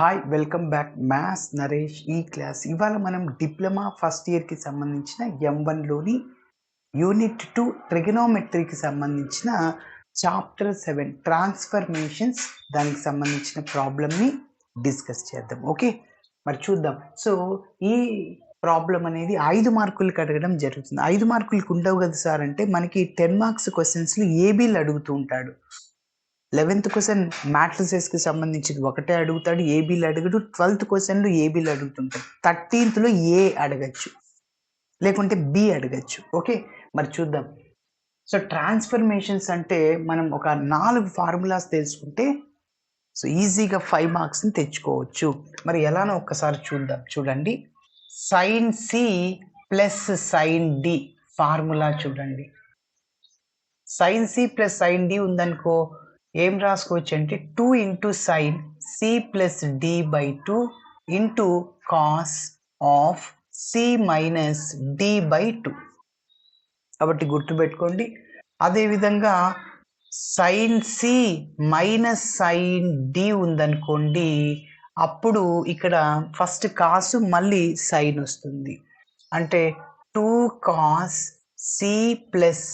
Hi welcome back maths Naresh ఈ class ఇవాళ మనం డిప్లొమా ఫస్ట్ ఇయర్కి సంబంధించిన M1లోని యూనిట్ 2 ట్రిగనోమెట్రీకి సంబంధించిన చాప్టర్ 7 ట్రాన్స్ఫర్మేషన్స్ దానికి సంబంధించిన ప్రాబ్లమ్ని డిస్కస్ చేద్దాం. ఓకే, మరి చూద్దాం. సో ఈ ప్రాబ్లం అనేది 5 మార్కులకి అడగడం జరుగుతుంది. 5 మార్కులకి ఉండవు కదా సార్ అంటే మనకి 10 మార్క్స్ క్వశ్చన్స్లో ఏబీలు అడుగుతూ ఉంటాడు. 11th క్వశ్చన్ మ్యాట్రిసెస్కి సంబంధించింది ఒకటే అడుగుతాడు, ఏబీలు అడుగుడు. 12th క్వశ్చన్లు ఏబీలు అడుగుతుంటాడు. 13thలో ఏ అడగచ్చు, లేకుంటే బి అడగచ్చు. ఓకే, మరి చూద్దాం. సో ట్రాన్స్ఫర్మేషన్స్ అంటే మనం ఒక 4 ఫార్ములాస్ తెలుసుకుంటే సో ఈజీగా 5 మార్క్స్ని తెచ్చుకోవచ్చు. మరి ఎలానో ఒక్కసారి చూద్దాం. చూడండి, sine C plus sine D formula చూడండి. Sine C plus sine D ఉందనుకో ఏం రాసుకోవచ్చు అంటే 2 into sine C plus D by 2 into cos of C minus D by 2. కాబట్టి గుర్తుపెట్టుకోండి. అదేవిధంగా sine C minus sine D ఉందనుకోండి, అప్పుడు ఇక్కడ ఫస్ట్ కాసు మళ్ళీ సైన్ వస్తుంది. అంటే 2 cos C plus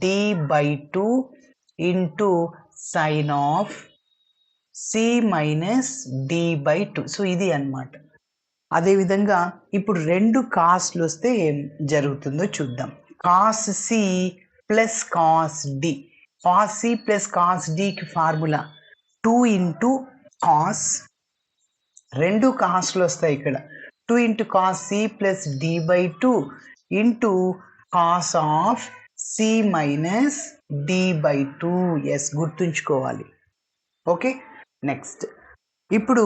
D by 2 into sine of C minus D by 2. So ఇది అన్నమాట. అదేవిధంగా ఇప్పుడు 2 కాస్లు వస్తే ఏం జరుగుతుందో చూద్దాం. Cos C plus cos D. Cos C plus cos డికి ఫార్ములా 2 ఇంటూ కాస్, 2 కాస్లు వస్తాయి ఇక్కడ. 2 into cos C plus D by 2 into cos of C minus D by 2. Yes, గుర్తుంచుకోవాలి. ఓకే, నెక్స్ట్ ఇప్పుడు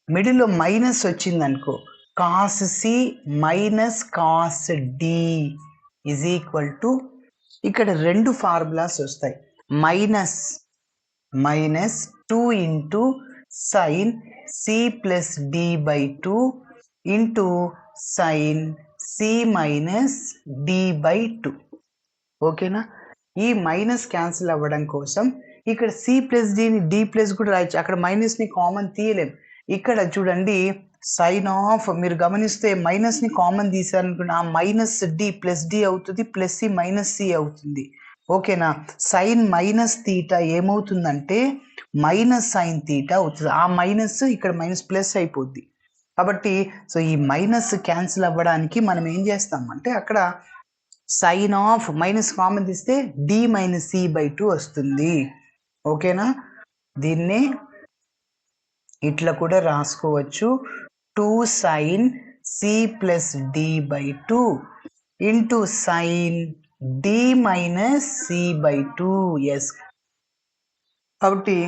మిడిల్లో మైనస్ వచ్చిందనుకో, cos C minus cos D is equal to ఇక్కడ 2 formulas వస్తాయి. Minus minus 2 into sine C plus D by 2 into sine C minus D by 2. ఓకేనా? ఈ minus cancel అవ్వడం కోసం ఇక్కడ సి ప్లస్ డిని డి ప్లస్ కూడా రాయొచ్చు. అక్కడ మైనస్ని కామన్ తీయలేం. ఇక్కడ చూడండి, సైన్ ఆఫ్, మీరు గమనిస్తే మైనస్ని కామన్ తీసారనుకున్న ఆ మైనస్ డి ప్లస్ డి అవుతుంది, ప్లస్ సి మైనస్ సి అవుతుంది. ఓకేనా? సైన్ మైనస్ తీటా ఏమవుతుందంటే మైనస్ సైన్ తీటా అవుతుంది. ఆ మైనస్ ఇక్కడ మైనస్ ప్లస్ అయిపోద్ది. కాబట్టి సో ఈ మైనస్ క్యాన్సిల్ అవ్వడానికి మనం ఏం చేస్తాం అంటే అక్కడ సైన్ ఆఫ్ మైనస్ కామన్ తీస్తే డి మైనస్ సి బై 2 వస్తుంది. ఓకేనా? దీన్ని ఇట్లా కూడా రాసుకోవచ్చు. 2 sine C plus D by 2 into sine D minus C by 2. Yes, కాబట్టి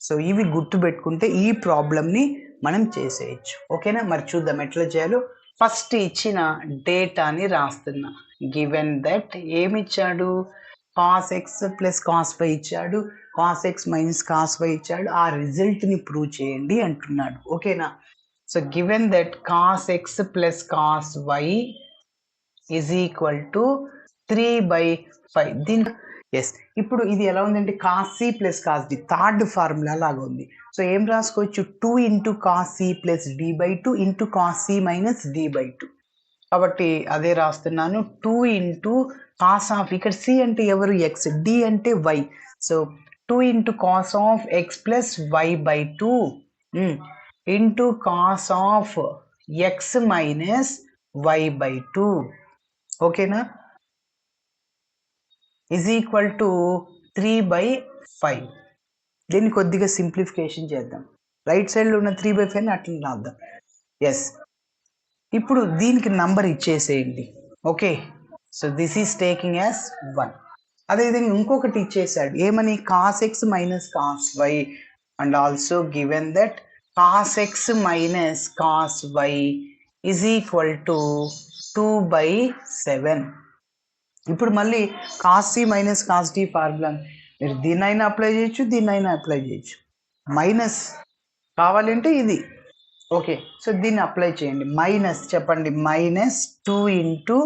సో ఇవి గుర్తుపెట్టుకుంటే ఈ ప్రాబ్లమ్ని మనం చేసేయచ్చు. ఓకేనా? మరి చూద్దాం ఎట్లా చేయాలో. ఫస్ట్ ఇచ్చిన డేటాని రాస్తున్నా. గివెన్ దట్ ఏమిచ్చాడు, cos X plus cos Y ఇచ్చాడు, cos X minus cos Y ఇచ్చాడు. ఆ రిజల్ట్ని ప్రూవ్ చేయండి అంటున్నాడు. ఓకేనా? So given that cos X plus cos Y is equal to 3/5. దీని ఎస్, ఇప్పుడు ఇది ఎలా ఉందంటే cos C plus cos D third formula లాగా ఉంది. సో ఏం రాసుకోవచ్చు, 2 into cos C plus D by 2 into cos C minus D by 2. కాబట్టి అదే రాస్తున్నాను. 2 ఇంటూ కాస్ ఆఫ్, ఇక్కడ సి అంటే ఎవరు, ఎక్స్, డి అంటే Y. So 2 into cos of X plus why by 2 into cos of X minus why by 2. ఓకేనా? Is equal to 3/5. దీన్ని కొద్దిగా సింప్లిఫికేషన్ చేద్దాం. రైట్ సైడ్లో ఉన్న 3/5ని అట్లా రాద్దాం. ఎస్, ఇప్పుడు దీనికి నంబర్ ఇచ్చేసేయండి. Okay, so this is taking as 1. అదేవిధంగా ఇంకొకటి ఇచ్చేసాడు, ఏమని, cos X minus cos Y and also given that cos X minus cos Y is equal to 2/7. ఇప్పుడు మళ్ళీ cos C minus cos D formula మీరు దీన్నైనా అప్లై చేయొచ్చు, దీన్నైనా అప్లై చేయొచ్చు. మైనస్ కావాలంటే ఇది. ఓకే, సో దీన్ని అప్లై చేయండి. మైనస్ చెప్పండి, minus 2 into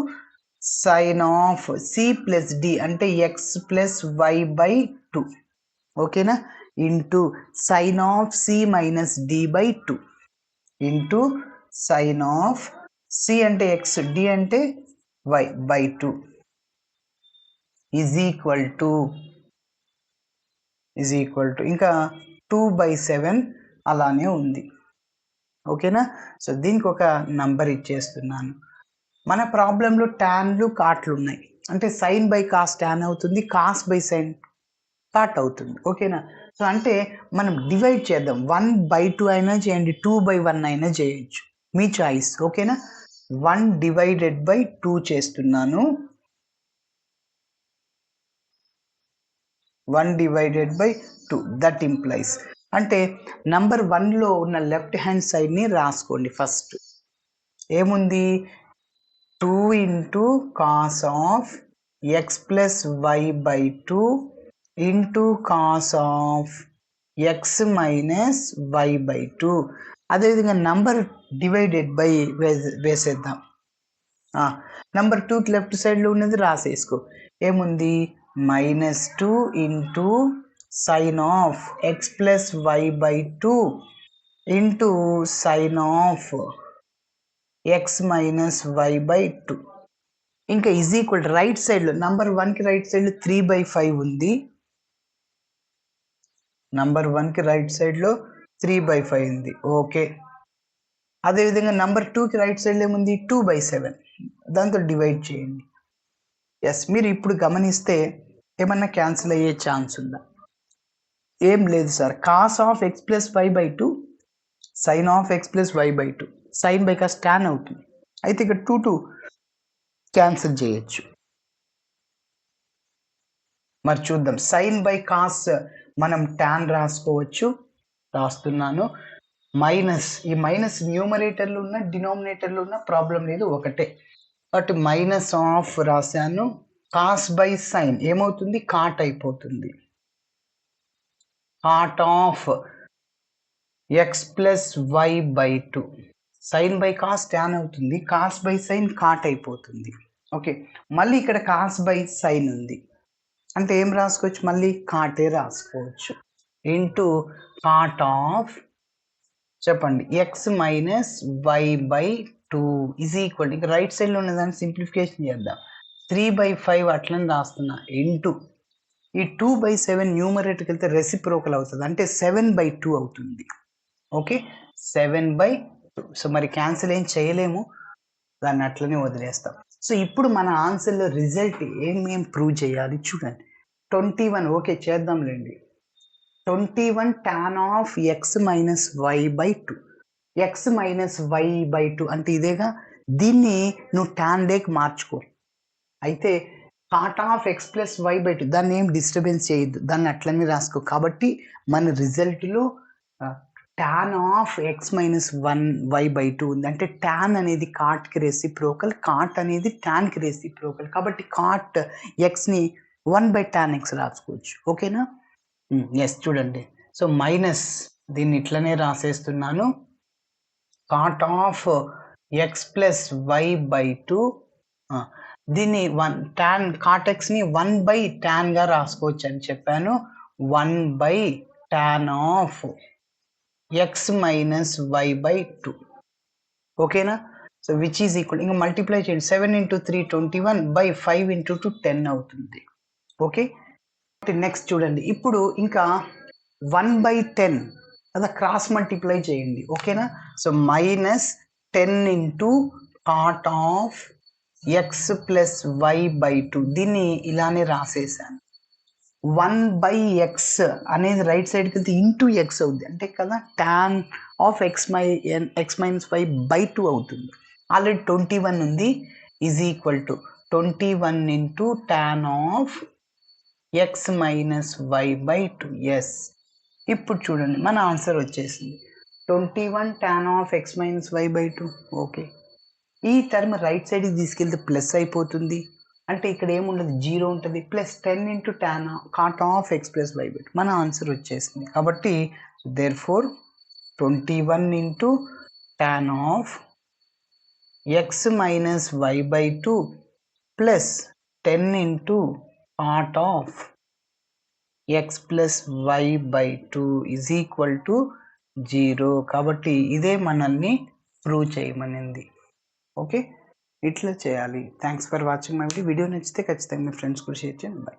sine of C plus D అంటే ఎక్స్ ప్లస్ వై బై 2. ఓకేనా? Into sine of C minus D by 2 into sine of C అంటే ఎక్స్, డి అంటే Y by 2 is equal to ఇంకా 2/7 అలానే ఉంది. ఓకేనా? సో దీనికి ఒక నంబర్ ఇచ్చేస్తున్నాను. మన ప్రాబ్లంలో ట్యాన్లు కాట్లు ఉన్నాయి. అంటే సైన్ బై కాస్ ట్యాన్ అవుతుంది, కాస్ బై సైన్ కాట్ అవుతుంది. ఓకేనా? సో అంటే మనం డివైడ్ చేద్దాం. 1/2 అయినా చేయండి, 2/1 అయినా చేయొచ్చు, మీ చాయిస్. ఓకేనా? 1/2 చేస్తున్నాను. 1/2 దట్ ఇంప్లైస్ అంటే నంబర్ 1లో ఉన్న లెఫ్ట్ హ్యాండ్ సైడ్ని రాసుకోండి. ఫస్ట్ ఏముంది, 2 into cos of X plus why by 2 into cos of X minus why by 2. అదేవిధంగా నంబర్ డివైడెడ్ బై వేసేద్దాం. నంబర్ 2కి లెఫ్ట్ సైడ్లో ఉన్నది రాసేసుకో. ఏముంది, -2 into sine of X plus why by 2 into sine of X minus why by 2. ఇంకా is equal right సైడ్లో number 1కి రైట్ సైడ్లో 3/5 ఉంది. నంబర్ 1కి రైట్ సైడ్లో 3/5 ఉంది. ఓకే. అదేవిధంగా నంబర్ 2కి రైట్ సైడ్లో ఏముంది, 2/7. దాంతో డివైడ్ చేయండి. ఎస్, మీరు ఇప్పుడు గమనిస్తే ఏమన్నా క్యాన్సిల్ అయ్యే ఛాన్స్ ఉందా? ఏం లేదు sir. Cos of X plus why by 2 sine of X plus why by 2 sine by cos tan అవుతుంది. అయితే ఇక్కడ 2 క్యాన్సిల్ చేయొచ్చు. మరి చూద్దాం. సైన్ బై కాస్ మనం టాన్ రాసుకోవచ్చు. రాస్తున్నాను. మైనస్, ఈ మైనస్ న్యూమరేటర్లో ఉన్న డినామినేటర్లో ఉన్న ప్రాబ్లం లేదు, ఒకటే. బట్ మైనస్ ఆఫ్ రాశాను. కాస్ బై సైన్ ఏమవుతుంది, కాట్ అయిపోతుంది. Cot of X plus why by 2 sine by cos tan అవుతుంది. కాస్ బై సైన్ కాట్ అయిపోతుంది. ఓకే, మళ్ళీ ఇక్కడ కాస్ బై సైన్ ఉంది అంటే ఏం రాసుకోవచ్చు, మళ్ళీ కాటే రాసుకోవచ్చు. ఇంటూ కాట్ ఆఫ్ చెప్పండి X minus why by 2 is equal, ఇంకా రైట్ సైడ్లో ఉన్నదాన్ని సింప్లిఫికేషన్ చేద్దాం. 3/5 అట్లని రాస్తున్నా. ఇంటూ ఈ 2/7 న్యూమరేటర్కి వెళ్తే రెసిప్రోకల్ అవుతుంది, అంటే 7/2 అవుతుంది. ఓకే, 7/2. సో మరి క్యాన్సిల్ ఏం చేయలేము, దాన్ని అట్లనే వదిలేస్తాం. సో ఇప్పుడు మన ఆన్సర్లో రిజల్ట్ ఏమేం ప్రూవ్ చేయాలి చూడండి. 21. ఓకే, చేద్దాంలేండి. 21 tan of X minus why by 2. X minus why by 2 అంటే ఇదేగా. దీన్ని నువ్వు టాన్ డేకి మార్చుకో. అయితే cot of X plus why by 2 దాన్ని ఏం డిస్టర్బెన్స్ చేయొద్దు, దాన్ని అట్లనే రాసుకో. కాబట్టి మన రిజల్ట్లో tan of X minus 1 by 2 ఉంది. అంటే టాన్ అనేది కాట్కి రెసిప్రోకల్, కాట్ అనేది టాన్కి రెసిప్రోకల్. కాబట్టి కాట్ ఎక్స్ని 1/tan x రాసుకోవచ్చు. ఓకేనా? ఎస్, చూడండి. సో మైనస్ దీన్ని ఇట్లనే రాసేస్తున్నాను. Cot of X plus why by 2 దీన్ని tan కాట్ ఎక్స్ని 1/tan రాసుకోవచ్చు అని చెప్పాను. 1/tan of X minus why by 2. ఓకేనా? సో విచ్ ఈజ్ ఈక్వల్, ఇంకా మల్టిప్లై చేయండి. 7 × 3 21 బై 5 × 2 10 అవుతుంది. ఓకే, నెక్స్ట్ చూడండి. ఇప్పుడు ఇంకా 1/10 అదా క్రాస్ మల్టిప్లై చేయండి. ఓకేనా? So -10 into cot of X plus why by 2 దీన్ని ఇలానే రాసేసాను. 1/x అనేది రైట్ సైడ్కి వెళ్తే ఇంటూ ఎక్స్ అవుతుంది, అంటే కదా tan of X minus why by 2 అవుతుంది. ఆల్రెడీ 21 ఉంది, is equal to 21 into tan of X minus why by 2. Yes, ఇప్పుడు చూడండి మన ఆన్సర్ వచ్చేసింది. 21 tan of X minus why by 2. Okay, ఈ టర్మ్ రైట్ సైడ్కి తీసుకెళ్తే ప్లస్ అయిపోతుంది, అంటే ఇక్కడ ఏముండదు, 0 ఉంటుంది. Plus 10 into tan cot of X plus why by 2 మన ఆన్సర్ వచ్చేసింది. కాబట్టి there four 21 into tan of X minus why by 2 plus 10 into cot of X plus why by 2 is equal to 0. కాబట్టి ఇదే మనల్ని ప్రూవ్ చేయమనింది. Okay, ఇట్లా చేయాలి. Thanks for watching my video. Video నచ్చితే ఖచ్చితంగా మీ ఫ్రెండ్స్ కూడా షేర్ చేయండి. బాయ్.